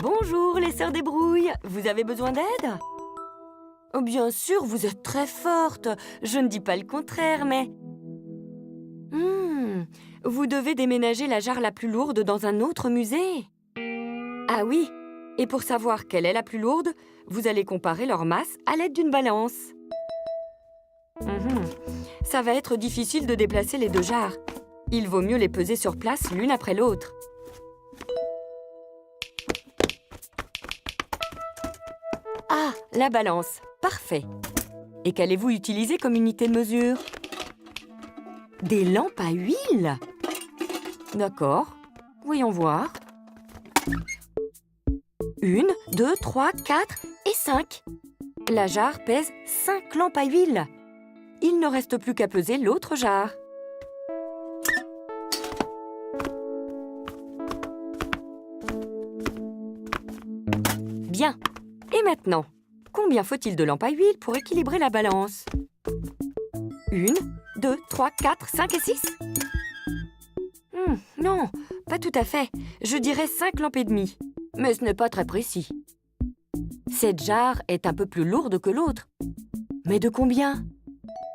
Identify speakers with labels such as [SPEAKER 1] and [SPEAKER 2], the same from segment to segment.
[SPEAKER 1] Bonjour les sœurs des brouilles, vous avez besoin d'aide? Oh, bien sûr, vous êtes très fortes, je ne dis pas le contraire, mais... vous devez déménager la jarre la plus lourde dans un autre musée. Ah oui, et pour savoir quelle est la plus lourde, vous allez comparer leur masse à l'aide d'une balance. Ça va être difficile de déplacer les deux jarres. Il vaut mieux les peser sur place l'une après l'autre. Ah, la balance. Parfait. Et qu'allez-vous utiliser comme unité de mesure? Des lampes à huile? D'accord. Voyons voir. 1, 2, 3, 4 et 5. La jarre pèse 5 lampes à huile. Il ne reste plus qu'à peser l'autre jarre. Bien. Et maintenant, combien faut-il de lampes à huile pour équilibrer la balance? 1, 2, 3, 4, 5 et 6? Non, pas tout à fait. Je dirais 5 lampes et demie. Mais ce n'est pas très précis. Cette jarre est un peu plus lourde que l'autre. Mais de combien?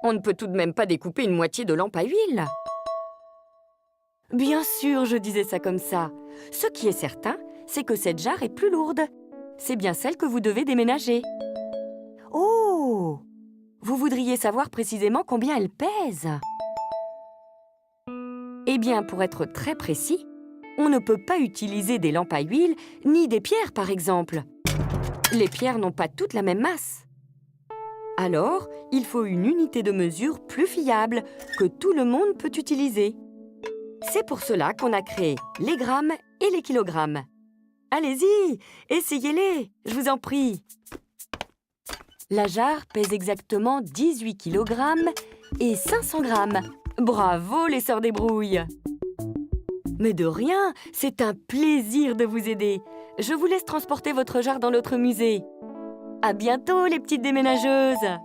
[SPEAKER 1] On ne peut tout de même pas découper une moitié de lampe à huile. Bien sûr, je disais ça comme ça. Ce qui est certain, c'est que cette jarre est plus lourde. C'est bien celle que vous devez déménager. Oh! Vous voudriez savoir précisément combien elle pèse? Eh bien, pour être très précis, on ne peut pas utiliser des lampes à huile ni des pierres, par exemple. Les pierres n'ont pas toutes la même masse. Alors, il faut une unité de mesure plus fiable que tout le monde peut utiliser. C'est pour cela qu'on a créé les grammes et les kilogrammes. Allez-y, essayez-les, je vous en prie. La jarre pèse exactement 18 kg et 500 grammes. Bravo les sœurs des brouilles! Mais de rien, c'est un plaisir de vous aider. Je vous laisse transporter votre jarre dans l'autre musée. À bientôt les petites déménageuses!